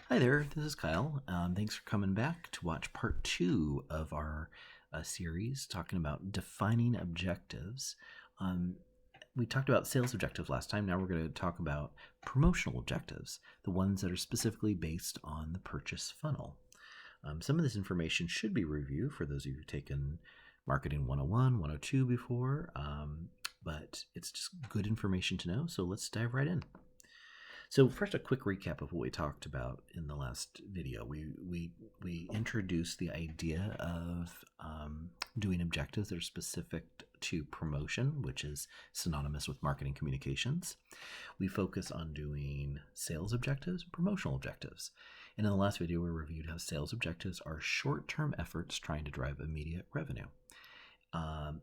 Hi there, this is Kyle. Thanks for coming back to watch part two of our series talking about defining objectives. We talked about sales objectives last time. Now we're going to talk about promotional objectives, the ones that are specifically based on the purchase funnel. Some of this information should be reviewed for those of you who've taken Marketing 101, 102 before, but it's just good information to know, so let's dive right in. So first, a quick recap of what we talked about in the last video. We introduced the idea of doing objectives that are specific to promotion, which is synonymous with marketing communications. We focus on doing sales objectives and promotional objectives. And in the last video, we reviewed how sales objectives are short-term efforts trying to drive immediate revenue.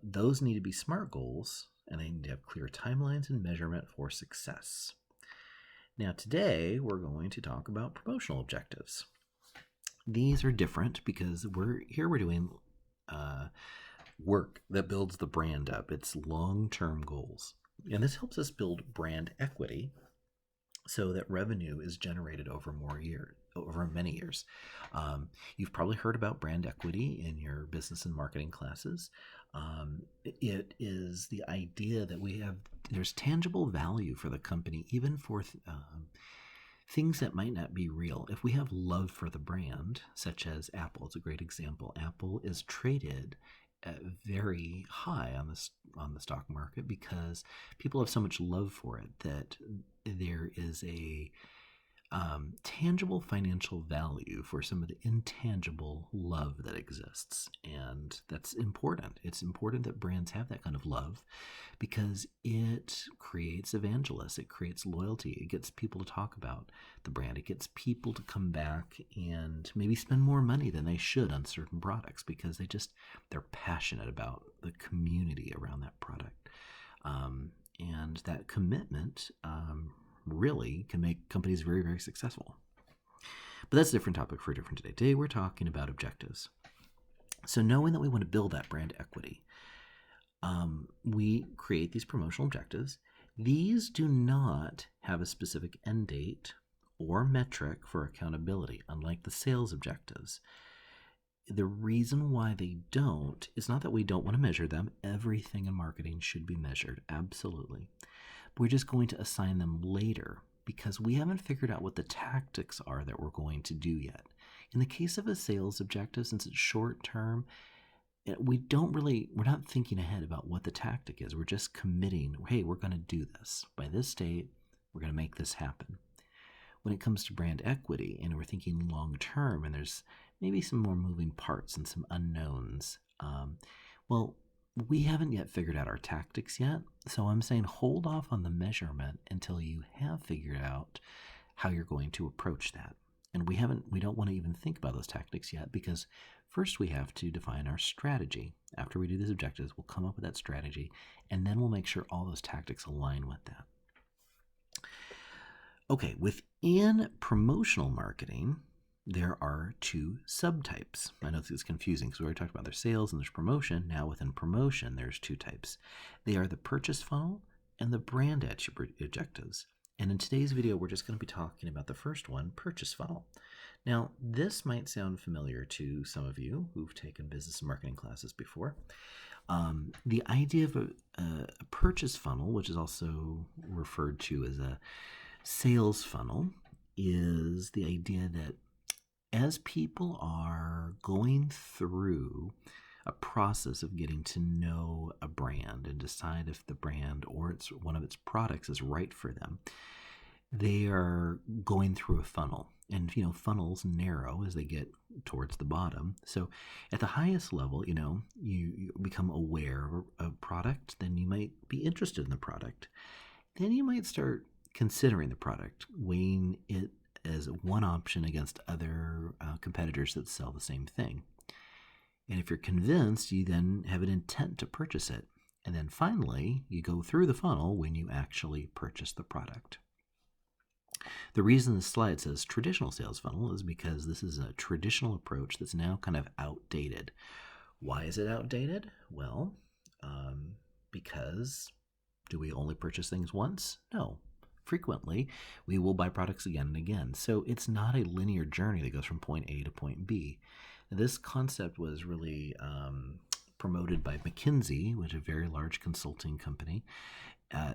Those need to be SMART goals, and they need to have clear timelines and measurement for success. Now today we're going to talk about promotional objectives. These are different because we're doing work that builds the brand up. It's long-term goals. And this helps us build brand equity so that revenue is generated over many years. You've probably heard about brand equity in your business and marketing classes. It is the idea that there's tangible value for the company, even for things that might not be real. If we have love for the brand, such as Apple, it's a great example. Apple is traded very high on the stock market because people have so much love for it that there is a tangible financial value for some of the intangible love that exists, and that's important. It's important that brands have that kind of love because it creates evangelists, it creates loyalty, it gets people to talk about the brand, it gets people to come back and maybe spend more money than they should on certain products because they're passionate about the community around that product, and that commitment really can make companies very, very successful. But that's a different topic for a different day. Today we're talking about objectives. So knowing that we want to build that brand equity, we create these promotional objectives. These do not have a specific end date or metric for accountability, unlike the sales objectives. The reason why they don't is not that we don't want to measure them. Everything in marketing should be measured, absolutely. We're just going to assign them later because we haven't figured out what the tactics are that we're going to do yet. In the case of a sales objective, since it's short term, we're not thinking ahead about what the tactic is. We're just committing, hey, we're going to do this. By this date, we're going to make this happen. When it comes to brand equity and we're thinking long term and there's maybe some more moving parts and some unknowns, we haven't yet figured out our tactics yet, so I'm saying hold off on the measurement until you have figured out how you're going to approach that. And we don't want to even think about those tactics yet because first we have to define our strategy. After we do these objectives, we'll come up with that strategy, and then we'll make sure all those tactics align with that. Okay, within promotional marketing, there are two subtypes. I know this is confusing because we already talked about there's sales and there's promotion. Now within promotion, there's two types. They are the purchase funnel and the brand objectives. And in today's video, we're just going to be talking about the first one, purchase funnel. Now, this might sound familiar to some of you who've taken business and marketing classes before. The idea of a purchase funnel, which is also referred to as a sales funnel, is the idea that as people are going through a process of getting to know a brand and decide if the brand or one of its products is right for them, they are going through a funnel. And, funnels narrow as they get towards the bottom. So at the highest level, you become aware of a product, then you might be interested in the product. Then you might start considering the product, weighing it as one option against other competitors that sell the same thing. And if you're convinced, you then have an intent to purchase it. And then finally, you go through the funnel when you actually purchase the product. The reason this slide says traditional sales funnel is because this is a traditional approach that's now kind of outdated. Why is it outdated? Well, because do we only purchase things once? No. frequently, we will buy products again and again. So it's not a linear journey that goes from point A to point B. This concept was really promoted by McKinsey, which is a very large consulting company.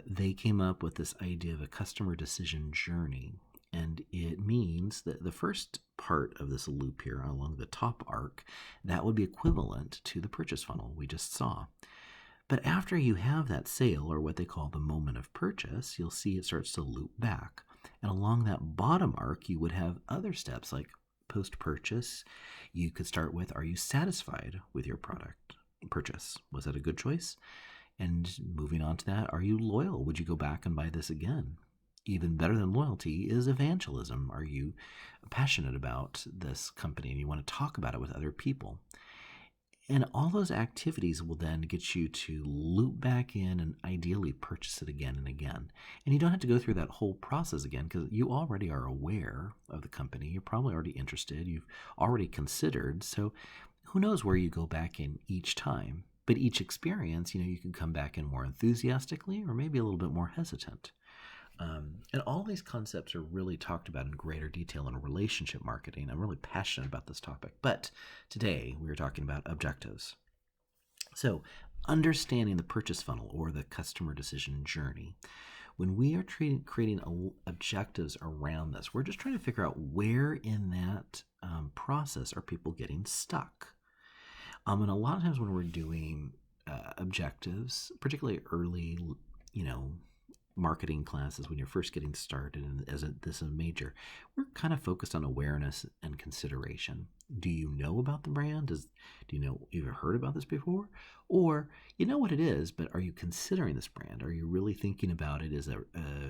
They came up with this idea of a customer decision journey. And it means that the first part of this loop here along the top arc, that would be equivalent to the purchase funnel we just saw. But after you have that sale, or what they call the moment of purchase, you'll see it starts to loop back. And along that bottom arc, you would have other steps like post-purchase. You could start with, are you satisfied with your product purchase? Was that a good choice? And moving on to that, are you loyal? Would you go back and buy this again? Even better than loyalty is evangelism. Are you passionate about this company and you want to talk about it with other people? And all those activities will then get you to loop back in and ideally purchase it again and again. And you don't have to go through that whole process again because you already are aware of the company. You're probably already interested. You've already considered. So who knows where you go back in each time. But each experience, you can come back in more enthusiastically or maybe a little bit more hesitant. And all these concepts are really talked about in greater detail in relationship marketing. I'm really passionate about this topic. But today we are talking about objectives. So understanding the purchase funnel or the customer decision journey. When we are creating objectives around this, we're just trying to figure out where in that process are people getting stuck. And a lot of times when we're doing objectives, particularly early, marketing classes when you're first getting started and this is a major, we're kind of focused on awareness and consideration. Do you know about the brand? You've heard about this before? Or you know what it is, but are you considering this brand? Are you really thinking about it as a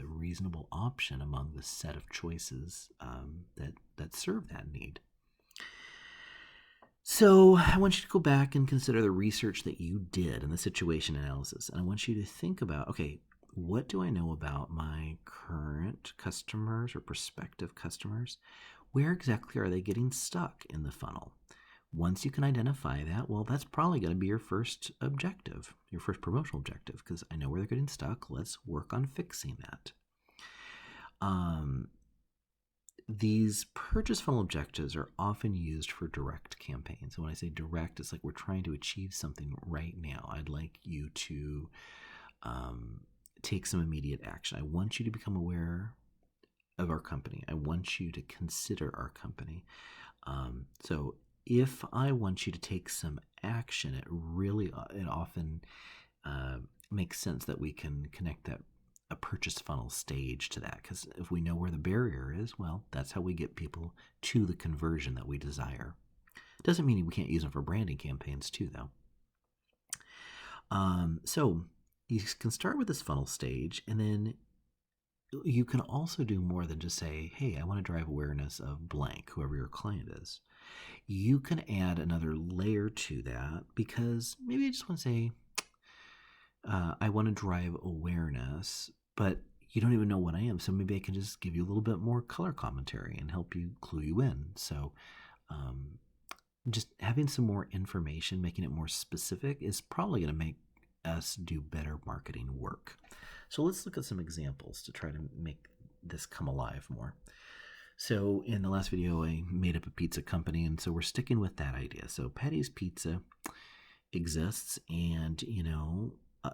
reasonable option among the set of choices that serve that need? So I want you to go back and consider the research that you did and the situation analysis. And I want you to think about, okay, what do I know about my current customers or prospective customers? Where exactly are they getting stuck in the funnel? Once you can identify that, well, that's probably going to be your first objective, your first promotional objective, because I know where they're getting stuck. Let's work on fixing that. These purchase funnel objectives are often used for direct campaigns. So when I say direct, it's like we're trying to achieve something right now. I'd like you to take some immediate action. I want you to become aware of our company. I want you to consider our company. So if I want you to take some action, it often makes sense that we can connect a purchase funnel stage to that, because if we know where the barrier is, well, that's how we get people to the conversion that we desire. It doesn't mean we can't use them for branding campaigns too, though. So you can start with this funnel stage, and then you can also do more than just say, hey, I want to drive awareness of blank, whoever your client is. You can add another layer to that, because maybe I just want to say, I want to drive awareness, but you don't even know what I am. So maybe I can just give you a little bit more color commentary and help you clue you in. So just having some more information, making it more specific is probably going to make us do better marketing work. So let's look at some examples to try to make this come alive more. So in the last video, I made up a pizza company, and so we're sticking with that idea. So Patty's Pizza exists, and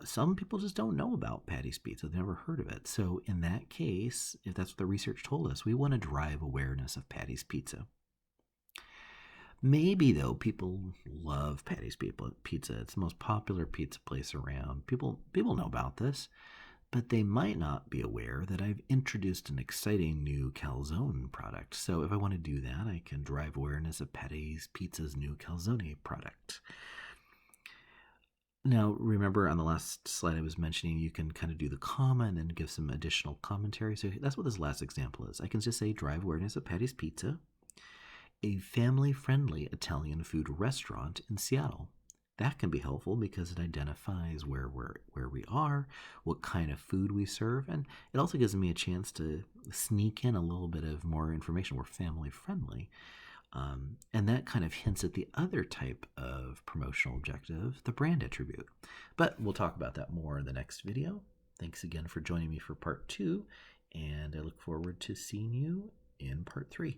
some people just don't know about Patty's Pizza. They've never heard of it. So in that case, if that's what the research told us, we want to drive awareness of Patty's Pizza. Maybe, though, people love Patty's Pizza. It's the most popular pizza place around. People know about this, but they might not be aware that I've introduced an exciting new calzone product. So if I want to do that, I can drive awareness of Patty's Pizza's new calzone product. Now, remember on the last slide I was mentioning, you can kind of do the comma and then give some additional commentary. So that's what this last example is. I can just say drive awareness of Patty's Pizza, a family-friendly Italian food restaurant in Seattle. That can be helpful because it identifies where we are, what kind of food we serve, and it also gives me a chance to sneak in a little bit of more information. We're family-friendly. And that kind of hints at the other type of promotional objective, the brand attribute. But we'll talk about that more in the next video. Thanks again for joining me for part 2, And I look forward to seeing you in part 3.